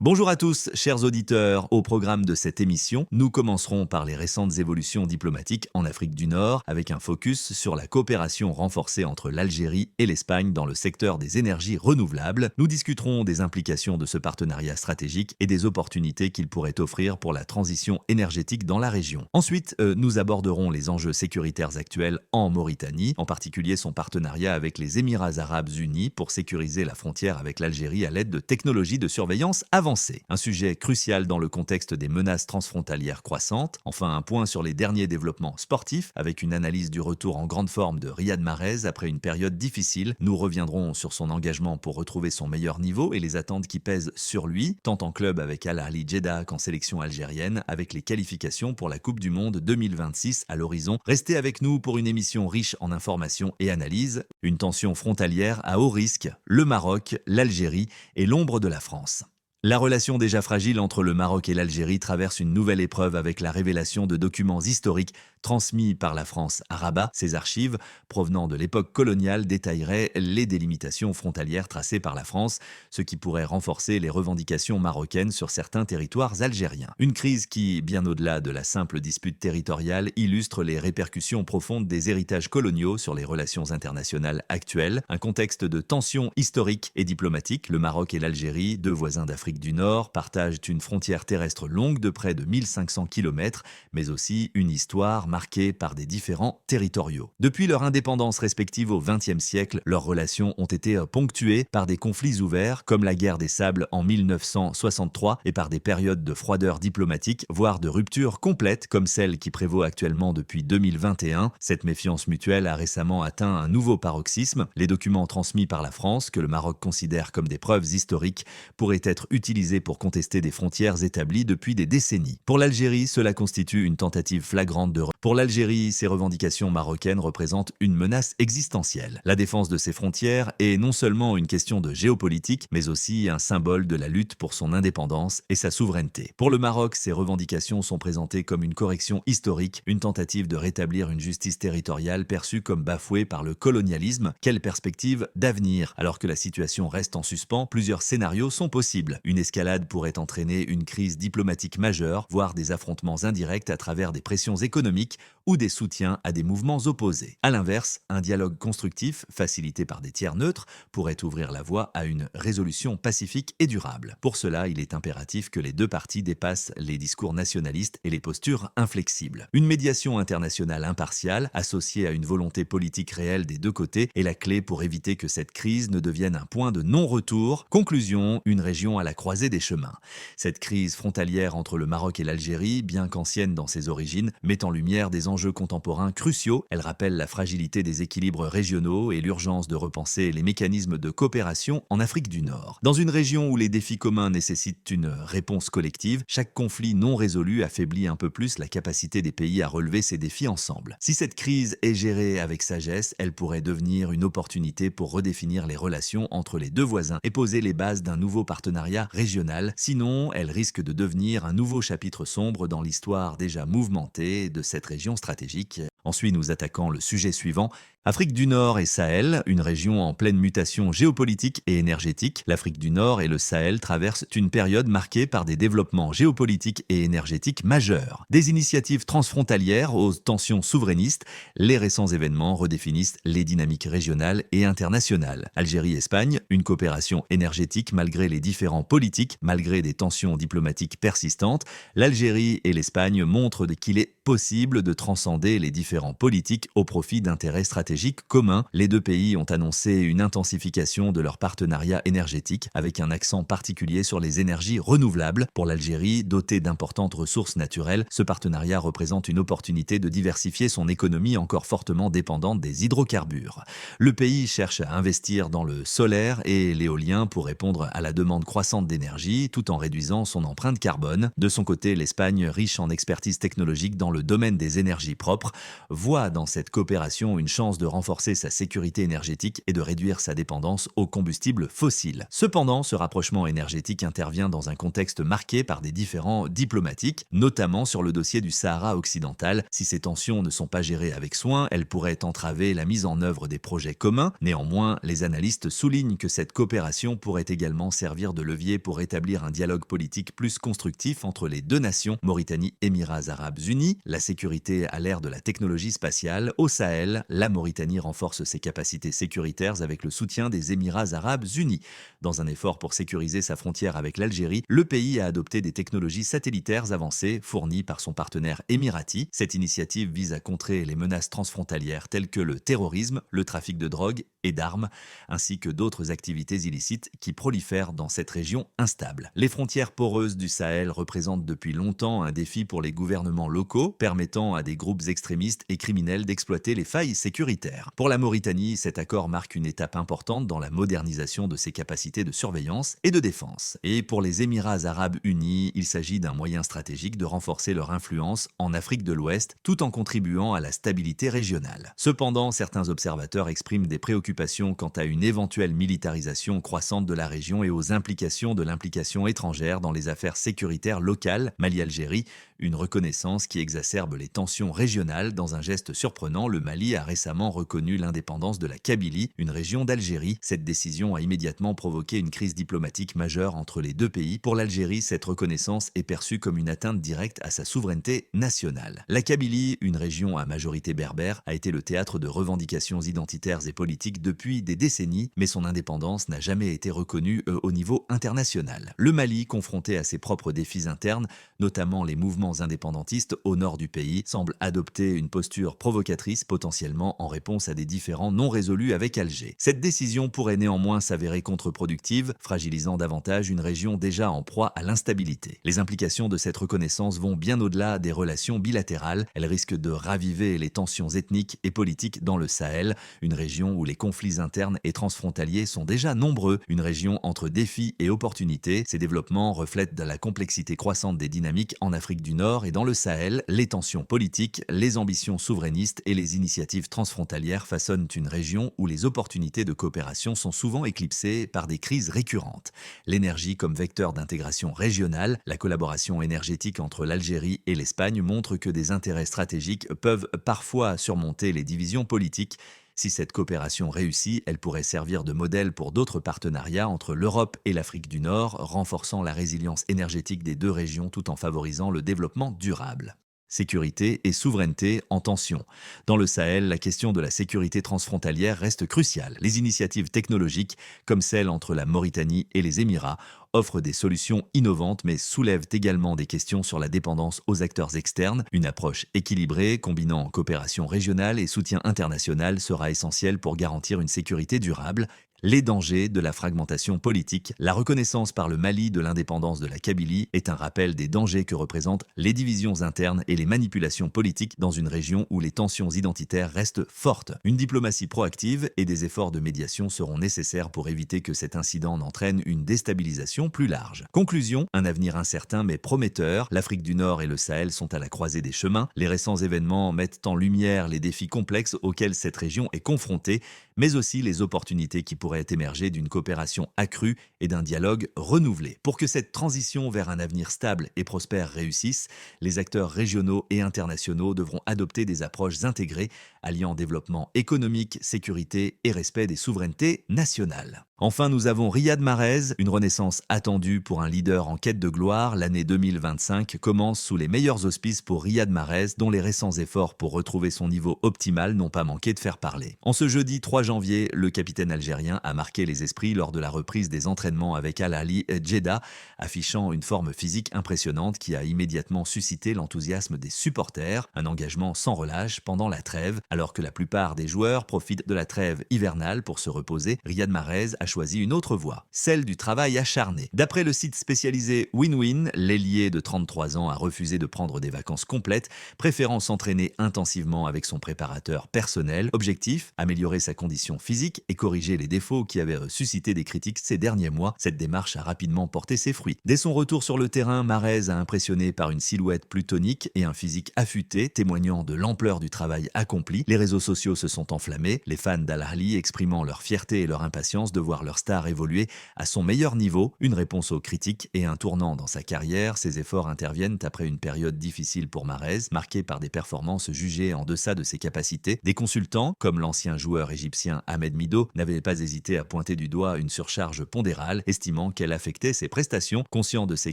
Bonjour à tous, chers auditeurs. Au programme de cette émission, nous commencerons par les récentes évolutions diplomatiques en Afrique du Nord, avec un focus sur la coopération renforcée entre l'Algérie et l'Espagne dans le secteur des énergies renouvelables. Nous discuterons des implications de ce partenariat stratégique et des opportunités qu'il pourrait offrir pour la transition énergétique dans la région. Ensuite, nous aborderons les enjeux sécuritaires actuels en Mauritanie, en particulier son partenariat avec les Émirats arabes unis pour sécuriser la frontière avec l'Algérie à l'aide de technologies de surveillance avancées. Un sujet crucial dans le contexte des menaces transfrontalières croissantes. Enfin, un point sur les derniers développements sportifs avec une analyse du retour en grande forme de Riyad Mahrez après une période difficile. Nous reviendrons sur son engagement pour retrouver son meilleur niveau et les attentes qui pèsent sur lui, tant en club avec Al Ahly Jeddah qu'en sélection algérienne, avec les qualifications pour la Coupe du Monde 2026 à l'horizon. Restez avec nous pour une émission riche en informations et analyses. Une tension frontalière à haut risque, le Maroc, l'Algérie et l'ombre de la France. La relation déjà fragile entre le Maroc et l'Algérie traverse une nouvelle épreuve avec la révélation de documents historiques transmis par la France à Rabat. Ces archives, provenant de l'époque coloniale, détailleraient les délimitations frontalières tracées par la France, ce qui pourrait renforcer les revendications marocaines sur certains territoires algériens. Une crise qui, bien au-delà de la simple dispute territoriale, illustre les répercussions profondes des héritages coloniaux sur les relations internationales actuelles. Un contexte de tensions historiques et diplomatiques. Le Maroc et l'Algérie, deux voisins d'Afrique du Nord, partagent une frontière terrestre longue de près de 1500 km, mais aussi une histoire marquée par des différends territoriaux. Depuis leur indépendance respective au XXe siècle, leurs relations ont été ponctuées par des conflits ouverts, comme la guerre des Sables en 1963, et par des périodes de froideur diplomatique, voire de rupture complète, comme celle qui prévaut actuellement depuis 2021. Cette méfiance mutuelle a récemment atteint un nouveau paroxysme. Les documents transmis par la France, que le Maroc considère comme des preuves historiques, pourraient être utilisés pour contester des frontières établies depuis des décennies. Pour l'Algérie, cela constitue une tentative flagrante de... Pour l'Algérie, ces revendications marocaines représentent une menace existentielle. La défense de ses frontières est non seulement une question de géopolitique, mais aussi un symbole de la lutte pour son indépendance et sa souveraineté. Pour le Maroc, ces revendications sont présentées comme une correction historique, une tentative de rétablir une justice territoriale perçue comme bafouée par le colonialisme. Quelle perspective d'avenir? Alors que la situation reste en suspens, plusieurs scénarios sont possibles. Une escalade pourrait entraîner une crise diplomatique majeure, voire des affrontements indirects à travers des pressions économiques ou des soutiens à des mouvements opposés. À l'inverse, un dialogue constructif, facilité par des tiers neutres, pourrait ouvrir la voie à une résolution pacifique et durable. Pour cela, il est impératif que les deux parties dépassent les discours nationalistes et les postures inflexibles. Une médiation internationale impartiale, associée à une volonté politique réelle des deux côtés, est la clé pour éviter que cette crise ne devienne un point de non-retour. Conclusion, une région à la croisée des chemins. Cette crise frontalière entre le Maroc et l'Algérie, bien qu'ancienne dans ses origines, met en lumière des enjeux contemporains cruciaux. Elle rappelle la fragilité des équilibres régionaux et l'urgence de repenser les mécanismes de coopération en Afrique du Nord. Dans une région où les défis communs nécessitent une réponse collective, chaque conflit non résolu affaiblit un peu plus la capacité des pays à relever ces défis ensemble. Si cette crise est gérée avec sagesse, elle pourrait devenir une opportunité pour redéfinir les relations entre les deux voisins et poser les bases d'un nouveau partenariat régional. Sinon, elle risque de devenir un nouveau chapitre sombre dans l'histoire déjà mouvementée de cette région stratégique. Ensuite, nous attaquons le sujet suivant. Afrique du Nord et Sahel, une région en pleine mutation géopolitique et énergétique. L'Afrique du Nord et le Sahel traversent une période marquée par des développements géopolitiques et énergétiques majeurs. Des initiatives transfrontalières aux tensions souverainistes, les récents événements redéfinissent les dynamiques régionales et internationales. Algérie-Espagne, une coopération énergétique malgré les différends politiques, malgré des tensions diplomatiques persistantes. L'Algérie et l'Espagne montrent qu'il est possible de transcender les différents politiques au profit d'intérêts stratégiques communs. Les deux pays ont annoncé une intensification de leur partenariat énergétique avec un accent particulier sur les énergies renouvelables. Pour l'Algérie, dotée d'importantes ressources naturelles, ce partenariat représente une opportunité de diversifier son économie encore fortement dépendante des hydrocarbures. Le pays cherche à investir dans le solaire et l'éolien pour répondre à la demande croissante d'énergie tout en réduisant son empreinte carbone. De son côté, l'Espagne, riche en expertise technologique dans le domaine des énergies propres, voit dans cette coopération une chance de renforcer sa sécurité énergétique et de réduire sa dépendance aux combustibles fossiles. Cependant, ce rapprochement énergétique intervient dans un contexte marqué par des différends diplomatiques, notamment sur le dossier du Sahara occidental. Si ces tensions ne sont pas gérées avec soin, elles pourraient entraver la mise en œuvre des projets communs. Néanmoins, les analystes soulignent que cette coopération pourrait également servir de levier pour établir un dialogue politique plus constructif entre les deux nations, Mauritanie, Émirats arabes unis. La sécurité à l'ère de la technologie spatiale. Au Sahel, la Mauritanie renforce ses capacités sécuritaires avec le soutien des Émirats arabes unis. Dans un effort pour sécuriser sa frontière avec l'Algérie, le pays a adopté des technologies satellitaires avancées fournies par son partenaire émirati. Cette initiative vise à contrer les menaces transfrontalières telles que le terrorisme, le trafic de drogue et d'armes, ainsi que d'autres activités illicites qui prolifèrent dans cette région instable. Les frontières poreuses du Sahel représentent depuis longtemps un défi pour les gouvernements locaux, permettant à des groupes extrémistes et criminels d'exploiter les failles sécuritaires. Pour la Mauritanie, cet accord marque une étape importante dans la modernisation de ses capacités de surveillance et de défense. Et pour les Émirats arabes unis, il s'agit d'un moyen stratégique de renforcer leur influence en Afrique de l'Ouest, tout en contribuant à la stabilité régionale. Cependant, certains observateurs expriment des préoccupations quant à une éventuelle militarisation croissante de la région et aux implications de l'implication étrangère dans les affaires sécuritaires locales, Mali-Algérie, une reconnaissance qui exacerbe les tensions régionales. Dans un geste surprenant, le Mali a récemment reconnu l'indépendance de la Kabylie, une région d'Algérie. Cette décision a immédiatement provoqué une crise diplomatique majeure entre les deux pays. Pour l'Algérie, cette reconnaissance est perçue comme une atteinte directe à sa souveraineté nationale. La Kabylie, une région à majorité berbère, a été le théâtre de revendications identitaires et politiques depuis des décennies, mais son indépendance n'a jamais été reconnue au niveau international. Le Mali, confronté à ses propres défis internes, notamment les mouvements indépendantistes au nord du pays, semble adopter une posture provocatrice, potentiellement en réponse à des différends non résolus avec Alger. Cette décision pourrait néanmoins s'avérer contre-productive, fragilisant davantage une région déjà en proie à l'instabilité. Les implications de cette reconnaissance vont bien au-delà des relations bilatérales. Elles risquent de raviver les tensions ethniques et politiques dans le Sahel, une région où les conflits internes et transfrontaliers sont déjà nombreux, une région entre défis et opportunités. Ces développements reflètent la complexité croissante des dynamiques en Afrique du Nord et dans le Sahel. Les tensions politiques, les ambitions souverainistes et les initiatives transfrontalières façonnent une région où les opportunités de coopération sont souvent éclipsées par des crises récurrentes. L'énergie comme vecteur d'intégration régionale, la collaboration énergétique entre l'Algérie et l'Espagne montre que des intérêts stratégiques peuvent parfois surmonter les divisions politiques. Si cette coopération réussit, elle pourrait servir de modèle pour d'autres partenariats entre l'Europe et l'Afrique du Nord, renforçant la résilience énergétique des deux régions tout en favorisant le développement durable. Sécurité et souveraineté en tension. Dans le Sahel, la question de la sécurité transfrontalière reste cruciale. Les initiatives technologiques, comme celle entre la Mauritanie et les Émirats, offrent des solutions innovantes mais soulèvent également des questions sur la dépendance aux acteurs externes. Une approche équilibrée, combinant coopération régionale et soutien international, sera essentielle pour garantir une sécurité durable. Les dangers de la fragmentation politique. La reconnaissance par le Mali de l'indépendance de la Kabylie est un rappel des dangers que représentent les divisions internes et les manipulations politiques dans une région où les tensions identitaires restent fortes. Une diplomatie proactive et des efforts de médiation seront nécessaires pour éviter que cet incident n'entraîne une déstabilisation plus large. Conclusion, un avenir incertain mais prometteur. L'Afrique du Nord et le Sahel sont à la croisée des chemins. Les récents événements mettent en lumière les défis complexes auxquels cette région est confrontée, mais aussi les opportunités qui pourraient émerger d'une coopération accrue et d'un dialogue renouvelé. Pour que cette transition vers un avenir stable et prospère réussisse, les acteurs régionaux et internationaux devront adopter des approches intégrées, alliant développement économique, sécurité et respect des souverainetés nationales. Enfin, nous avons Riyad Mahrez, une renaissance attendue pour un leader en quête de gloire. L'année 2025 commence sous les meilleurs auspices pour Riyad Mahrez, dont les récents efforts pour retrouver son niveau optimal n'ont pas manqué de faire parler. En ce jeudi 3 janvier, le capitaine algérien a marqué les esprits lors de la reprise des entraînements avec Al Ahly Jeddah, affichant une forme physique impressionnante qui a immédiatement suscité l'enthousiasme des supporters, un engagement sans relâche pendant la trêve. Alors que la plupart des joueurs profitent de la trêve hivernale pour se reposer, Riyad Mahrez a choisi une autre voie, celle du travail acharné. D'après le site spécialisé Win-Win, l'ailier de 33 ans a refusé de prendre des vacances complètes, préférant s'entraîner intensivement avec son préparateur personnel. Objectif, améliorer sa condition physique et corriger les défauts qui avaient suscité des critiques ces derniers mois. Cette démarche a rapidement porté ses fruits. Dès son retour sur le terrain, Mahrez a impressionné par une silhouette plus tonique et un physique affûté, témoignant de l'ampleur du travail accompli. Les réseaux sociaux se sont enflammés, les fans d'Al Ahly exprimant leur fierté et leur impatience de voir leur star évoluer à son meilleur niveau. Une réponse aux critiques et un tournant dans sa carrière. Ces efforts interviennent après une période difficile pour Mahrez, marquée par des performances jugées en deçà de ses capacités. Des consultants, comme l'ancien joueur égyptien Ahmed Mido, n'avaient pas hésité à pointer du doigt une surcharge pondérale, estimant qu'elle affectait ses prestations. Conscient de ces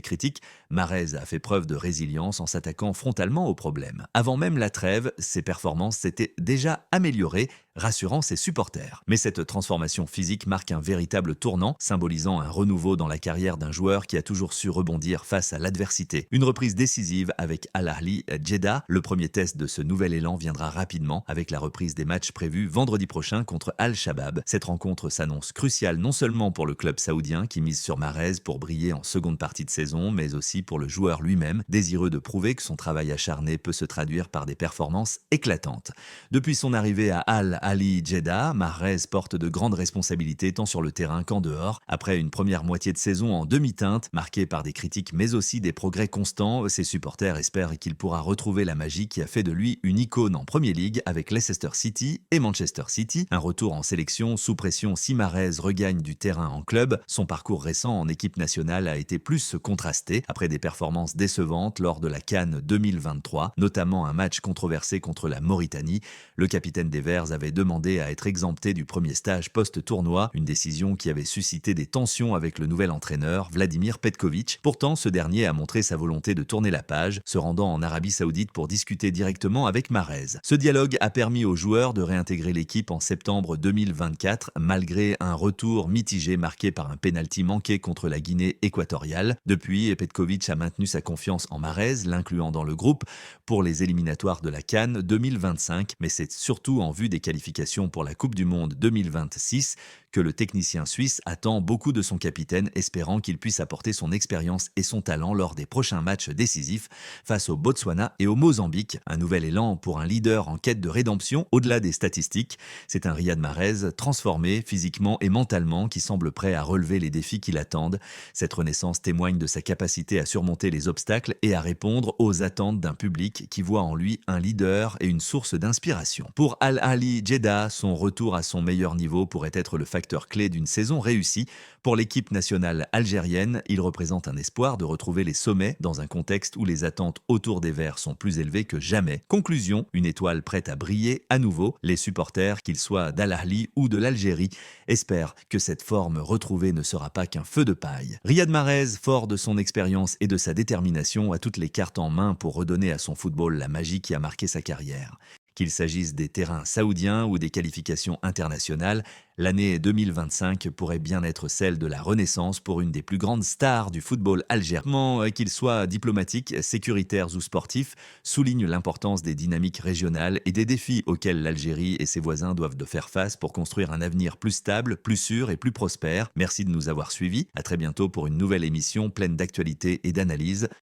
critiques, Mahrez a fait preuve de résilience en s'attaquant frontalement aux problèmes. Avant même la trêve, ses performances s'étaient déjà améliorées, rassurant ses supporters. Mais cette transformation physique marque un véritable tournant, symbolisant un renouveau dans la carrière d'un joueur qui a toujours su rebondir face à l'adversité. Une reprise décisive avec Al Ahly Jeddah. Le premier test de ce nouvel élan viendra rapidement avec la reprise des matchs prévus vendredi prochain contre Al-Shabaab. Cette rencontre s'annonce cruciale non seulement pour le club saoudien qui mise sur Mahrez pour briller en seconde partie de saison, mais aussi pour le joueur lui-même, désireux de prouver que son travail acharné peut se traduire par des performances éclatantes. Depuis son arrivée à Al Ahly Jeddah, Mahrez porte de grandes responsabilités tant sur le terrain qu'en dehors. Après une première moitié de saison en demi-teinte, marquée par des critiques mais aussi des progrès constants, ses supporters espèrent qu'il pourra retrouver la magie qui a fait de lui une icône en Premier League avec Leicester City et Manchester City. Un retour en sélection sous pression si Mahrez regagne du terrain en club. Son parcours récent en équipe nationale a été plus contrasté après des performances décevantes lors de la CAN 2023, notamment un match controversé contre la Mauritanie. Le capitaine des Verts avait demandé à être exempté du premier stage post-tournoi, une décision qui avait suscité des tensions avec le nouvel entraîneur, Vladimir Petkovic. Pourtant, ce dernier a montré sa volonté de tourner la page, se rendant en Arabie Saoudite pour discuter directement avec Mahrez. Ce dialogue a permis aux joueurs de réintégrer l'équipe en septembre 2024, malgré un retour mitigé marqué par un pénalty manqué contre la Guinée équatoriale. Depuis, Petkovic a maintenu sa confiance en Mahrez, l'incluant dans le groupe pour les éliminatoires de la CAN 2025, mais c'est surtout en vue des qualifications pour la Coupe du Monde 2026 que le technicien suisse attend beaucoup de son capitaine, espérant qu'il puisse apporter son expérience et son talent lors des prochains matchs décisifs face au Botswana et au Mozambique. Un nouvel élan pour un leader en quête de rédemption au-delà des statistiques. C'est un Riyad Mahrez transformé physiquement et mentalement qui semble prêt à relever les défis qui l'attendent. Cette renaissance témoigne de sa capacité à surmonter les obstacles et à répondre aux attentes d'un public qui voit en lui un leader et une source d'inspiration. Pour Al Ahly Jeddah, son retour à son meilleur niveau pourrait être le facteur clé d'une saison réussie. Pour l'équipe nationale algérienne, il représente un espoir de retrouver les sommets dans un contexte où les attentes autour des Verts sont plus élevées que jamais. Conclusion, une étoile prête à briller à nouveau. Les supporters, qu'ils soient d'Al Ahly ou de l'Algérie, espèrent que cette forme retrouvée ne sera pas qu'un feu de paille. Riyad Mahrez, fort de son expérience et de sa détermination, a toutes les cartes en main pour redonner à son football la magie qui a marqué sa carrière. Qu'il s'agisse des terrains saoudiens ou des qualifications internationales, l'année 2025 pourrait bien être celle de la renaissance pour une des plus grandes stars du football algérien. Qu'ils soient diplomatiques, sécuritaires ou sportifs, souligne l'importance des dynamiques régionales et des défis auxquels l'Algérie et ses voisins doivent de faire face pour construire un avenir plus stable, plus sûr et plus prospère. Merci de nous avoir suivis. À très bientôt pour une nouvelle émission pleine d'actualités et d'analyses.